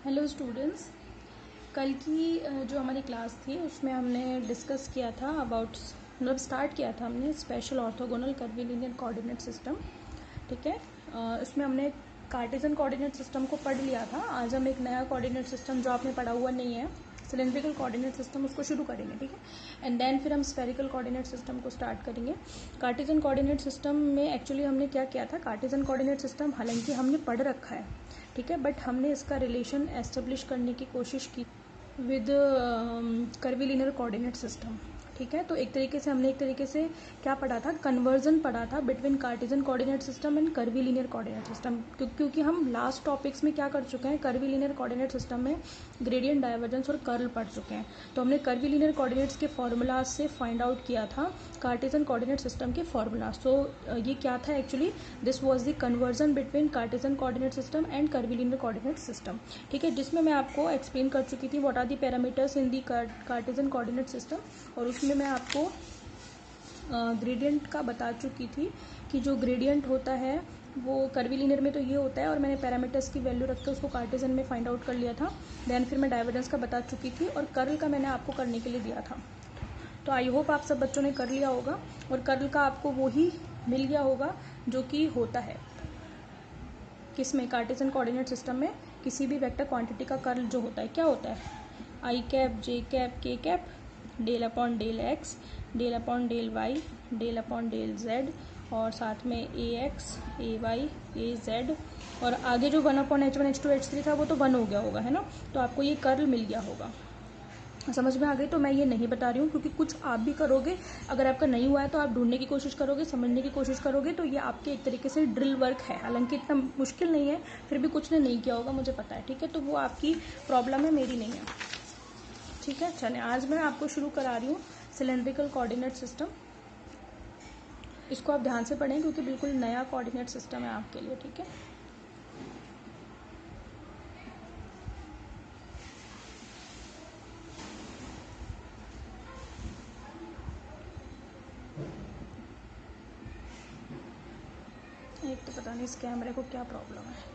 Hello students, कल की जो हमारी क्लास थी उसमें हमने डिस्कस किया था अबाउट स्टार्ट किया था हमने special orthogonal curvilinear coordinate system. ठीक है, इसमें हमने कार्टेशियन कोऑर्डिनेट सिस्टम को पढ़ लिया था। आज हम एक नया कोऑर्डिनेट सिस्टम जो आपने पढ़ा हुआ नहीं है, सिलेंड्रिकल कोऑर्डिनेट सिस्टम, उसको शुरू करेंगे। ठीक है, एंड देन फिर हम स्फेरिकल कोऑर्डिनेट सिस्टम को स्टार्ट करेंगे। कार्टेशियन कोऑर्डिनेट सिस्टम में एक्चुअली हमने क्या किया था, कार्टेशियन कोऑर्डिनेट सिस्टम हालांकि हमने पढ़ रखा है, ठीक है, बट हमने इसका रिलेशन एस्टेब्लिश करने की कोशिश की विद कर्वीलिनियर कोऑर्डिनेट सिस्टम। ठीक है, तो हमने एक तरीके से क्या पढ़ा था, कन्वर्जन पढ़ा था between Cartesian coordinate system and curvilinear coordinate system, क्योंकि हम लास्ट टॉपिक्स में क्या कर चुके हैं, कर्वीलिनियर कोऑर्डिनेट सिस्टम में ग्रेडियंट, डाइवर्जेंस और कर्ल पढ़ चुके हैं। तो हमने कर्वीलिनियर कोऑर्डिनेट्स के फॉर्मूलाज से फाइंड आउट किया था कार्टेशियन कोऑर्डिनेट सिस्टम के फॉर्मूलाज। तो ये क्या था actually, this was the conversion between Cartesian coordinate system and curvilinear coordinate system. ठीक है, जिसमें मैं आपको एक्सप्लेन कर चुकी थी what are the parameters in the Cartesian coordinate system, और उसमें मैं आपको ग्रेडियंट का बता चुकी थी कि जो ग्रेडियंट होता है वो कर्वीलिनियर में तो ये होता है, और मैंने पैरामीटर्स की वैल्यू रख के उसको कार्टेशियन में फाइंड आउट कर लिया था। देन फिर मैं डाइवर्जेंस का बता चुकी थी, और कर्ल का मैंने आपको करने के लिए दिया था। तो आई होप आप सब बच्चों ने कर लिया होगा, और कर्ल का आपको वो ही मिल गया होगा जो कि होता है किसमें, कार्टेशियन कोऑर्डिनेट सिस्टम में किसी भी वेक्टर क्वांटिटी का कर्ल जो होता है क्या होता है, i cap, j cap, k cap, del upon del x, del upon del y, del upon del z, और साथ में a x, a y, a z, और आगे जो 1/h1 h2 h3 था वो तो 1 हो गया होगा, है ना। तो आपको ये कर्ल मिल गया होगा, समझ में आ गई। तो मैं ये नहीं बता रही हूँ क्योंकि कुछ आप भी करोगे, अगर आपका नहीं हुआ है तो आप ढूंढने की कोशिश करोगे, समझने की कोशिश करोगे, तो ये आपके एक तरीके से ड्रिल वर्क है। हालांकि इतना मुश्किल नहीं है, फिर भी कुछ ने नहीं किया होगा, मुझे पता है। ठीक है, तो वो आपकी प्रॉब्लम है, मेरी नहीं है। ठीक है, चलें, आज मैं आपको शुरू करा रही हूँ सिलेंड्रिकल कोऑर्डिनेट सिस्टम। इसको आप ध्यान से पढ़ें क्योंकि बिल्कुल नया कोऑर्डिनेट सिस्टम है आपके लिए। ठीक है, एक तो पता नहीं इस कैमरे को क्या प्रॉब्लम है।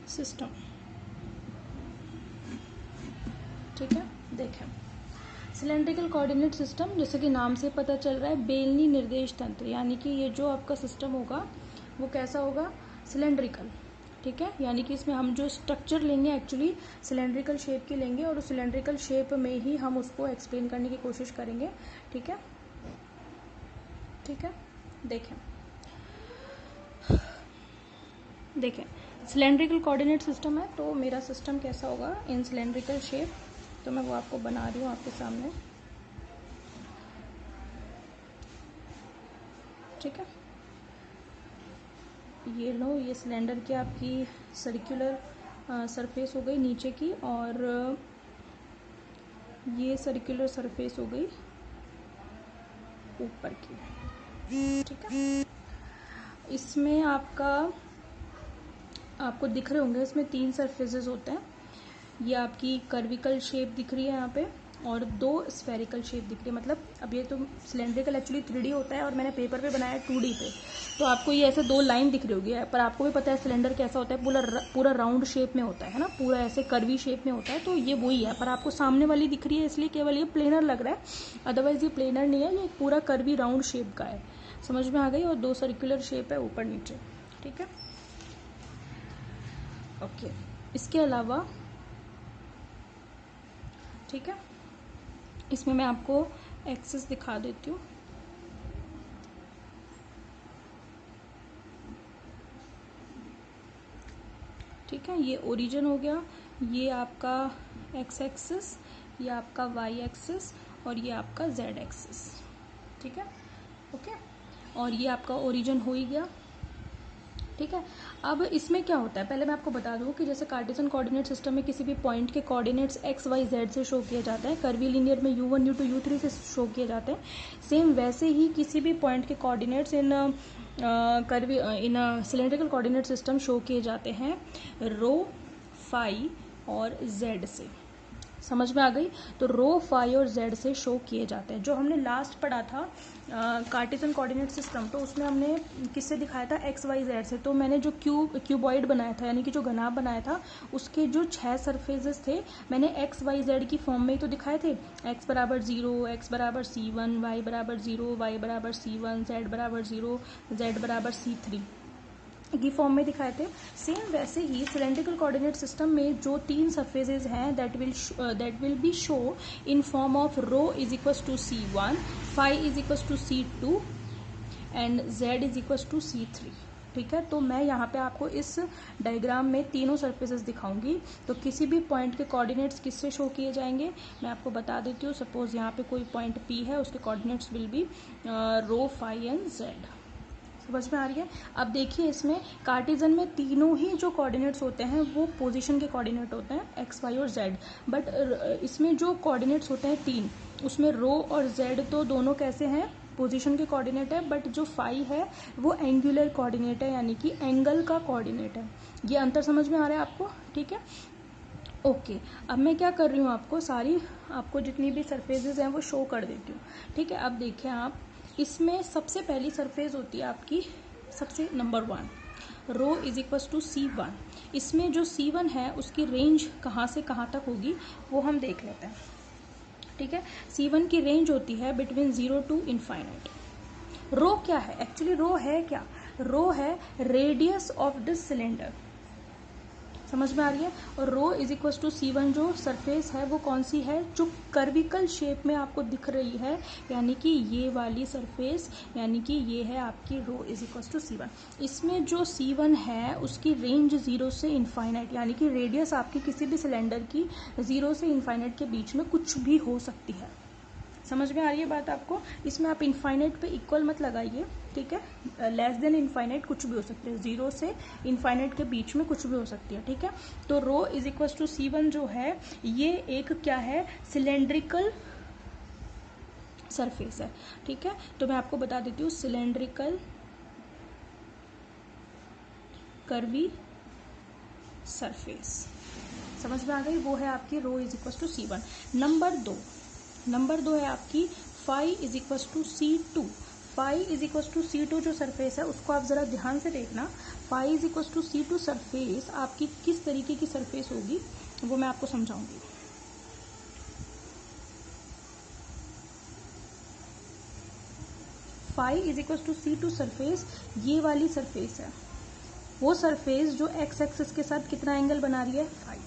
सिस्टम, ठीक है, देखें सिलेंड्रिकल कोऑर्डिनेट सिस्टम, जैसे कि नाम से पता चल रहा है, बेलनी निर्देश तंत्र, यानी कि ये जो आपका सिस्टम होगा वो कैसा होगा, सिलेंड्रिकल। ठीक है, यानी कि इसमें हम जो स्ट्रक्चर लेंगे एक्चुअली सिलेंड्रिकल शेप की लेंगे, और उस सिलेंड्रिकल शेप में ही हम उसको एक्सप्लेन करने की कोशिश करेंगे। ठीक है, ठीक है, देखें देखें सिलेंड्रिकल कोऑर्डिनेट सिस्टम है, तो मेरा सिस्टम कैसा होगा इन सिलेंड्रिकल शेप, तो मैं वो आपको बना रही हूँ आपके सामने। ठीक है, ये लो, ये सिलेंडर की आपकी सर्कुलर सरफेस हो गई नीचे की, और ये सर्कुलर सरफेस हो गई ऊपर की। ठीक है, इसमें आपको दिख रहे होंगे, इसमें 3 सरफेसेस होते हैं। ये आपकी कर्विकल शेप दिख रही है यहाँ पे, और 2 स्फेरिकल शेप दिख रही है। मतलब अब ये तो सिलेंड्रिकल एक्चुअली 3D होता है, और मैंने पेपर पे बनाया 2D पे, तो आपको ये ऐसे 2 लाइन दिख रही होगी। पर आपको भी पता है सिलेंडर कैसा होता है, पूरा राउंड शेप में होता है ना, पूरा ऐसे कर्वी शेप में होता है। तो ये वही है, पर आपको सामने वाली दिख रही है इसलिए केवल ये प्लेनर लग रहा है, अदरवाइज ये प्लेनर नहीं है, ये पूरा कर्वी राउंड शेप का है। समझ में आ गई, और 2 सर्कुलर शेप है ऊपर नीचे। ठीक है, ओके, इसके अलावा ठीक है, इसमें मैं आपको एक्सिस दिखा देती हूँ। ठीक है, ये ओरिजिन हो गया, ये आपका एक्स एक्सिस, ये आपका वाई एक्सिस, और ये आपका जेड एक्सिस। ठीक है, ओके, और ये आपका ओरिजिन हो ही गया। ठीक है, अब इसमें क्या होता है, पहले मैं आपको बता दूं कि जैसे कार्टेशियन कोऑर्डिनेट सिस्टम में किसी भी पॉइंट के कोऑर्डिनेट्स एक्स वाई जेड से शो किया जाता है, कर्वीलिनियर में u1 u2 u3 से शो किए जाते हैं, सेम वैसे ही किसी भी पॉइंट के कोऑर्डिनेट्स इन सिलेंड्रिकल कोऑर्डिनेट सिस्टम शो किए जाते हैं रो, फाई और जेड से। समझ में आ गई। तो रो फाई और जेड से शो किए जाते हैं। जो हमने लास्ट पढ़ा था कार्टेशियन कोऑर्डिनेट सिस्टम, तो उसमें हमने किससे दिखाया था, एक्स वाई जेड से। तो मैंने जो क्यूबॉइड बनाया था, यानी कि जो घनाभ बनाया था, उसके जो 6 सरफेसेस थे मैंने एक्स वाई जेड की फॉर्म में ही तो दिखाए थे। एक्स बराबर 0, एक्स बराबर C1, वाई बराबर 0, वाई बराबर C1, जेड बराबर 0, जेड बराबर C3 की फॉर्म में दिखाए थे। सेम वैसे ही सिलेंड्रिकल कोऑर्डिनेट सिस्टम में जो 3 सरफेसेज हैं that will be show in form of rho is equals to C1, phi is equals to C2 and z is equals to C3। ठीक है, तो मैं यहाँ पे आपको इस डायग्राम में तीनों सरफेसेस दिखाऊंगी। तो किसी भी पॉइंट के कोऑर्डिनेट्स किससे शो किए जाएंगे मैं आपको बता देती हूँ। सपोज यहाँ पे कोई पॉइंट P है, उसके coordinates will be rho phi and z. समझ में आ रही है। अब देखिए इसमें कार्टेशियन में तीनों ही जो कोऑर्डिनेट्स होते हैं वो पोजीशन के कोऑर्डिनेट होते हैं, एक्स वाई और जेड। बट इसमें जो कोऑर्डिनेट्स होते हैं 3, उसमें रो और जेड तो दोनों कैसे हैं, पोजीशन के कोऑर्डिनेट है। बट जो फाई है वो एंगुलर कोऑर्डिनेट है, यानी कि एंगल का कोऑर्डिनेट है। ये अंतर समझ में आ रहा है आपको, ठीक है। ओके, अब मैं क्या कर रही हूँ, आपको जितनी भी सरफेसेज हैं वो शो कर देती हूँ। ठीक है, अब देखिए आप, इसमें सबसे पहली सरफेस होती है आपकी सबसे number 1, rho is equal to C1। इसमें जो C1 है उसकी रेंज कहाँ से कहाँ तक होगी वो हम देख लेते हैं। ठीक है, C1 की रेंज होती है बिटवीन 0 टू इनफाइनाइट। रो क्या है, एक्चुअली रो है क्या, रो है रेडियस ऑफ दिस सिलेंडर। समझ में आ रही है। और रो इज इक्वल टू C1 जो सरफेस है वो कौन सी है, जो कर्विकल शेप में आपको दिख रही है, यानी कि ये वाली सरफेस, यानी कि ये है आपकी rho is equal to C1। इसमें जो C1 है उसकी रेंज 0 से इनफाइनाइट, यानी कि रेडियस आपकी किसी भी सिलेंडर की 0 से इनफाइनाइट के बीच में कुछ भी हो सकती है। समझ में आ रही है बात आपको। इसमें आप इनफाइनाइट पे इक्वल मत लगाइए, ठीक है। लेस देन इनफाइनाइट कुछ भी हो सकती है, 0 से इनफाइनाइट के बीच में कुछ भी हो सकती है, ठीक है। तो रो इज इक्वल टू C1 जो है ये एक क्या है, सिलेंड्रिकल सरफेस है, ठीक है। तो मैं आपको बता देती हूँ, सिलेंड्रिकल कर्वी सरफेस। समझ में आ गई, वो है आपकी rho is equal to C1। नंबर 2 है आपकी phi is equal to C2। Phi is equal to C2 जो सरफेस है उसको आप जरा ध्यान से देखना। Phi is equal to C2 surface आपकी किस तरीके की सरफेस होगी वो मैं आपको समझाऊंगी। Phi is equal to C2 surface ये वाली सरफेस है, वो सरफेस जो एक्स एक्सिस के साथ कितना एंगल बना रही है, फाई।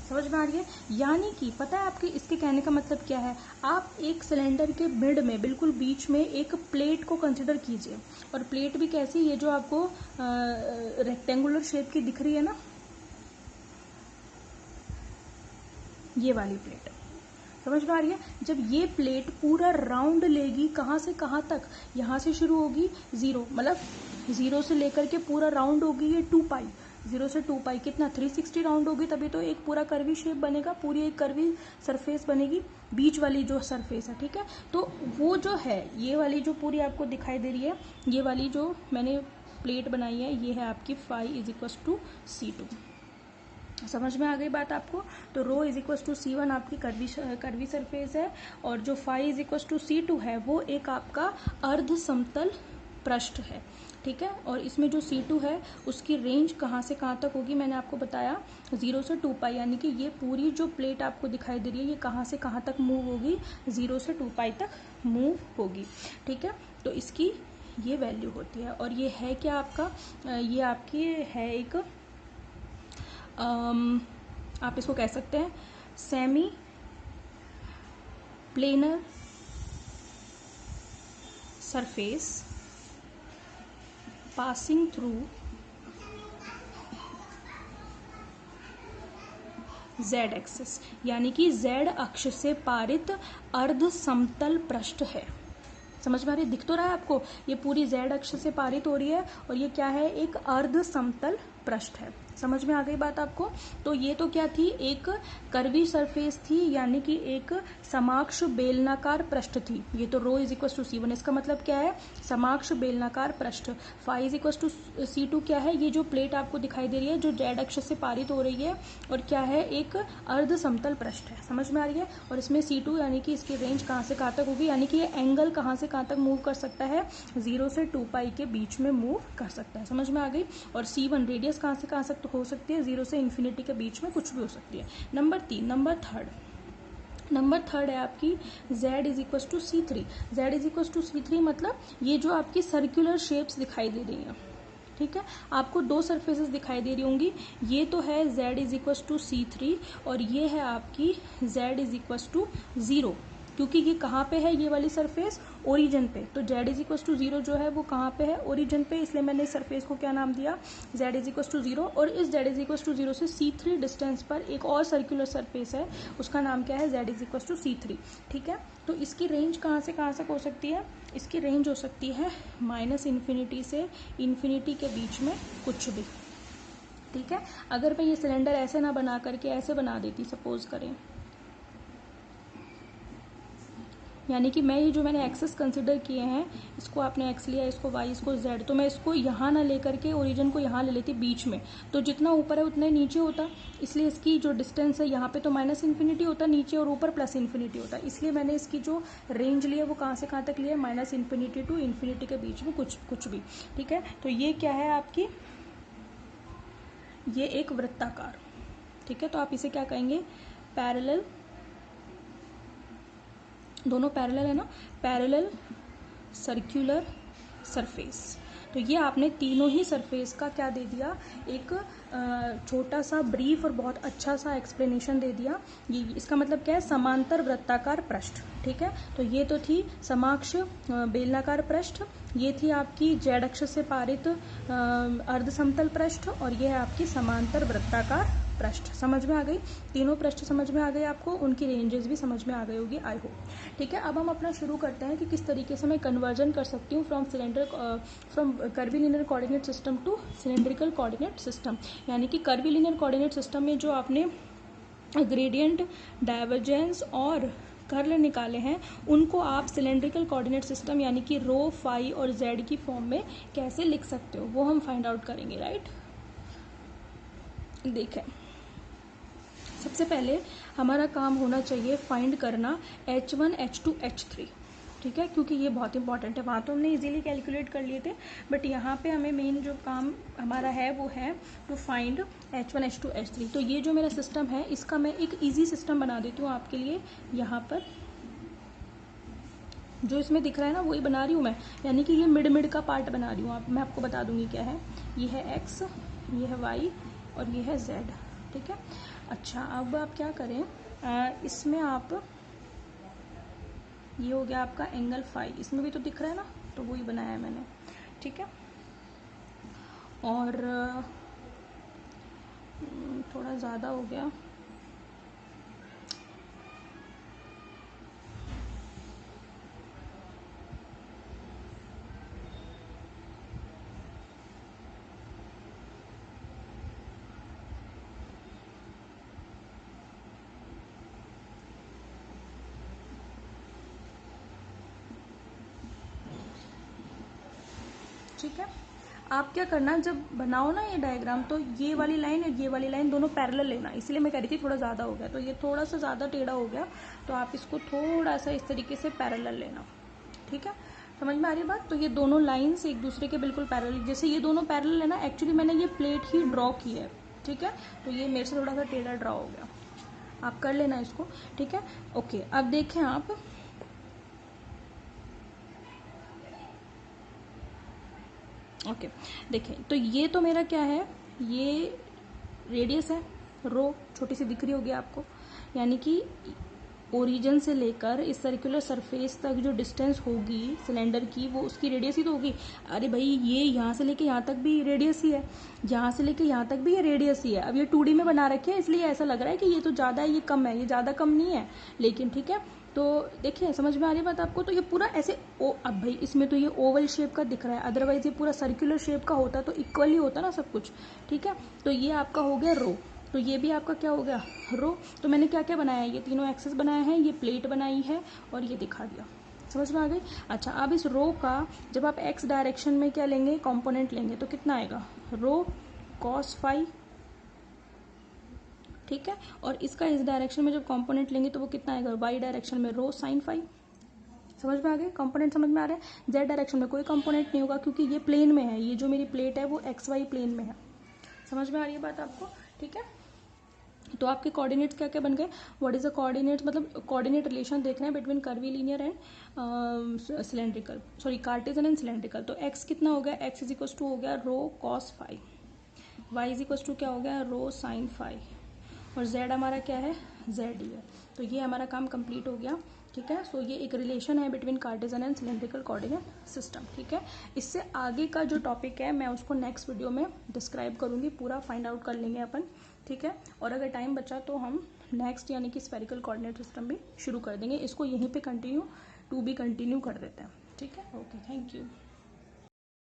समझ में आ रही है। यानी कि पता है आपके इसके कहने का मतलब क्या है, आप एक सिलेंडर के मिड में बिल्कुल बीच में एक प्लेट को कंसिडर कीजिए। और प्लेट भी कैसी, ये जो आपको रेक्टेंगुलर शेप की दिख रही है ना, ये वाली प्लेट। समझ में आ रही है। जब ये प्लेट पूरा राउंड लेगी, कहाँ से कहाँ तक, यहाँ से शुरू होगी 0, मतलब 0 से लेकर के पूरा राउंड होगी ये 2 पाई, 0 से 2 पाई कितना 360 राउंड होगी, तभी तो एक पूरा कर्वी शेप बनेगा, पूरी एक कर्वी सरफेस बनेगी बीच वाली जो सरफेस है, ठीक है। तो वो जो है ये वाली जो पूरी आपको दिखाई दे रही है, ये वाली जो मैंने प्लेट बनाई है, ये है आपकी phi is equal to C2। समझ में आ गई बात आपको। तो रो इज इक्वल टू C1 आपकी कर्वी सरफेस है, और जो phi is equal to C2 है वो एक आपका अर्ध समतल पृष्ठ है, ठीक है। और इसमें जो C2 है उसकी रेंज कहाँ से कहाँ तक होगी मैंने आपको बताया, 0 से 2 पाई, यानी कि ये पूरी जो प्लेट आपको दिखाई दे रही है ये कहाँ से कहाँ तक मूव होगी, 0 से 2 पाई तक मूव होगी, ठीक है। तो इसकी ये वैल्यू होती है। और ये है क्या आपका, ये आपकी है एक आप इसको कह सकते हैं semi planar surface passing through Z axis, यानी कि जेड अक्ष से पारित अर्ध समतल पृष्ठ है। समझ में आ रही, दिख तो रहा है आपको, ये पूरी जेड अक्ष से पारित हो रही है और ये क्या है, एक अर्ध समतल पृष्ठ है। समझ में आ गई बात आपको? तो ये तो क्या थी, एक कर्वी सरफेस थी, यानी कि एक समाक्ष बेलनाकार पृष्ठ थी। ये तो रो इज इक्वल टू C1, इसका मतलब क्या है, समाक्ष बेलनाकार पृष्ठ। Phi is equal to C2 क्या है, ये जो प्लेट आपको दिखाई दे रही है जो जेड अक्ष से पारित हो रही है, और क्या है, एक अर्ध समतल पृष्ठ है। समझ में आ रही है? और इसमें C2 यानी कि इसकी रेंज कहाँ से कहाँ तक होगी, यानी कि ये एंगल कहाँ से कहाँ तक मूव कर सकता है, 0 से 2 पाई के बीच में मूव कर सकता है। समझ में आ गई? और C1 रेडियस कहाँ से कहाँ तक हो सकती है, 0 से इन्फिनिटी के बीच में कुछ भी हो सकती है। नंबर थर्ड है आपकी z is equal to C3। z is equal to C3 मतलब ये जो आपकी सर्कुलर शेप्स दिखाई दे रही हैं, ठीक है, आपको दो सरफेसेस दिखाई दे रही होंगी। ये तो है z is equal to C3 और ये है आपकी z इज इक्वल टू 0, क्योंकि ये कहाँ पे है, ये वाली सरफेस ओरिजिन पे। तो z इज इक्वल टू 0 जो है वो कहाँ पे है, ओरिजिन पे, इसलिए मैंने इस सरफेस को क्या नाम दिया, z इज इक्वल टू 0। और इस z इज इक्वल टू 0 से C3 डिस्टेंस पर एक और सर्कुलर सरफेस है, उसका नाम क्या है, z is equal to C3। ठीक है, तो इसकी रेंज कहाँ से कहाँ तक हो सकती है, इसकी रेंज हो सकती है -इन्फिनिटी से इन्फिनिटी के बीच में कुछ भी। ठीक है, अगर मैं ये सिलेंडर ऐसे ना बना करके ऐसे बना देती, सपोज करें, यानी कि मैं ये जो मैंने एक्सेस कंसिडर किए हैं, इसको आपने एक्स लिया, इसको वाई, इसको जेड, तो मैं इसको यहाँ ना लेकर के ओरिजिन को यहाँ ले लेती बीच में, तो जितना ऊपर है उतना नीचे होता, इसलिए इसकी जो डिस्टेंस है यहाँ पे तो -इन्फिनिटी होता नीचे, और ऊपर +इन्फिनिटी होता, इसलिए मैंने इसकी जो रेंज ली है वो कहाँ से कहाँ तक लिया है, -इन्फिनिटी टू इन्फिनिटी के बीच में कुछ भी। ठीक है, तो ये क्या है आपकी, ये एक वृत्ताकार। ठीक है, तो आप इसे क्या कहेंगे, पैरेलल, दोनों पैरेलल है ना, पैरेलल सर्कुलर सरफेस। तो ये आपने तीनों ही सरफेस का क्या दे दिया, एक छोटा सा ब्रीफ और बहुत अच्छा सा एक्सप्लेनेशन दे दिया। ये इसका मतलब क्या है, समांतर वृत्ताकार पृष्ठ। ठीक है, तो ये तो थी समाक्ष बेलनाकार पृष्ठ, ये थी आपकी जेड अक्ष से पारित अर्ध समतल पृष्ठ, और ये है आपकी समांतर वृत्ताकार पृष्ठ। समझ में आ गई, तीनों पृष्ठ समझ में आ गए आपको, उनकी रेंजेस भी समझ में आ गई होगी, आई होप। ठीक है, अब हम अपना शुरू करते हैं कि किस तरीके से मैं कन्वर्जन कर सकती हूँ from curvilinear coordinate system to cylindrical coordinate system. यानी कि कर्वीलिनियर कोऑर्डिनेट सिस्टम में जो आपने ग्रेडियंट, डाइवर्जेंस और कर्ल निकाले हैं, उनको आप सिलेंड्रिकल कोऑर्डिनेट सिस्टम यानी कि रो, फाई और जेड की फॉर्म में कैसे लिख सकते हो, वो हम फाइंड आउट करेंगे, राइट। देखें, सबसे पहले हमारा काम होना चाहिए फाइंड करना H1, H2, H3। ठीक है, क्योंकि ये बहुत इंपॉर्टेंट है, वहाँ तो हमने इजीली कैलकुलेट कर लिए थे, बट यहाँ पे हमें मेन जो काम हमारा है वो है to find H1, H2, H3। तो ये जो मेरा सिस्टम है, इसका मैं एक इजी सिस्टम बना देती हूँ आपके लिए। यहाँ पर जो इसमें दिख रहा है ना, वही बना रही हूँ मैं, यानी कि ये मिड का पार्ट बना रही हूँ। मैं आपको बता दूंगी क्या है, ये है x, ये है y और ये है z। ठीक है, अच्छा, अब आप क्या करें, इसमें आप, ये हो गया आपका एंगल फाई, इसमें भी तो दिख रहा है ना, तो वही बनाया है मैंने। ठीक है, और थोड़ा ज़्यादा हो गया, ठीक है। आप क्या करना, जब बनाओ ना ये डायग्राम, तो ये वाली लाइन और ये वाली लाइन दोनों पैरेलल लेना, इसलिए मैं कह रही थी थोड़ा ज़्यादा हो गया, तो ये थोड़ा सा ज़्यादा टेढ़ा हो गया, तो आप इसको थोड़ा सा इस तरीके से पैरेलल लेना। ठीक है, समझ में आ रही बात। तो ये दोनों लाइन्स एक दूसरे के बिल्कुल पैरेलल, जैसे ये दोनों पैरेलल है ना, एक्चुअली मैंने ये प्लेट ही ड्रॉ की है। ठीक है, तो ये मेरे से थोड़ा सा टेढ़ा ड्रॉ हो गया, आप कर लेना इसको। ठीक है, ओके, अब देखें आप, ओके, देखें, तो ये तो मेरा क्या है, ये रेडियस है, रो छोटी सी दिख रही होगी आपको, यानी कि ओरिजिन से लेकर इस सर्कुलर सरफेस तक जो डिस्टेंस होगी सिलेंडर की, वो उसकी रेडियस ही तो होगी। अरे भाई, ये यहाँ से लेके यहाँ तक भी रेडियस ही है, यहाँ से लेके यहाँ तक भी ये रेडियस ही है। अब ये 2D में बना रखे हैं, इसलिए ऐसा लग रहा है कि ये तो ज़्यादा है, ये कम है, ये ज़्यादा कम नहीं है, लेकिन ठीक है, तो देखिए समझ में आ रही बात आपको। तो ये पूरा ऐसे अब भाई इसमें तो ये ओवल शेप का दिख रहा है, अदरवाइज ये पूरा सर्कुलर शेप का होता तो इक्वली होता ना सब कुछ, ठीक है। तो ये आपका हो गया रो, तो ये भी आपका क्या हो गया रो। तो मैंने क्या क्या बनाया, ये तीनों एक्सेस बनाया है, ये प्लेट बनाई है और ये दिखा दिया, समझ में आ गई। अच्छा अब इस रो का जब आप एक्स डायरेक्शन में क्या लेंगे, कंपोनेंट लेंगे, तो कितना आएगा रो कॉस फाई, ठीक है। और इसका इस डायरेक्शन में जब कंपोनेंट लेंगे तो वो कितना आएगा, वाई डायरेक्शन में रो साइन फाई। समझ में आ गए, कंपोनेंट समझ में आ रहे हैं। जेड डायरेक्शन में कोई कंपोनेंट नहीं होगा क्योंकि ये प्लेन में है, ये जो मेरी प्लेट है वो एक्स वाई प्लेन में है। समझ में आ रही है बात आपको, ठीक है। तो आपके कोऑर्डिनेट्स क्या क्या बन गए, व्हाट इज द कोऑर्डिनेट्स, मतलब कोऑर्डिनेट रिलेशन देखना है between curvilinear and cylindrical, sorry Cartesian and cylindrical. तो एक्स कितना हो गया, एक्स इज इक्वल टू हो गया rho cos phi, y is equal to क्या हो गया रो साइन फाई, और जेड हमारा क्या है जेड ही है। तो ये हमारा काम कंप्लीट हो गया, ठीक है। सो ये एक रिलेशन है between Cartesian and cylindrical coordinate system, ठीक है। इससे आगे का जो टॉपिक है मैं उसको नेक्स्ट वीडियो में डिस्क्राइब करूंगी, पूरा फाइंड आउट कर लेंगे अपन, ठीक है। और अगर टाइम बचा तो हम नेक्स्ट यानी कि स्फेरिकल कोऑर्डिनेट सिस्टम भी शुरू कर देंगे, इसको यहीं पे कंटिन्यू टू बी कंटिन्यू कर देते हैं, ठीक है। Okay, thank you.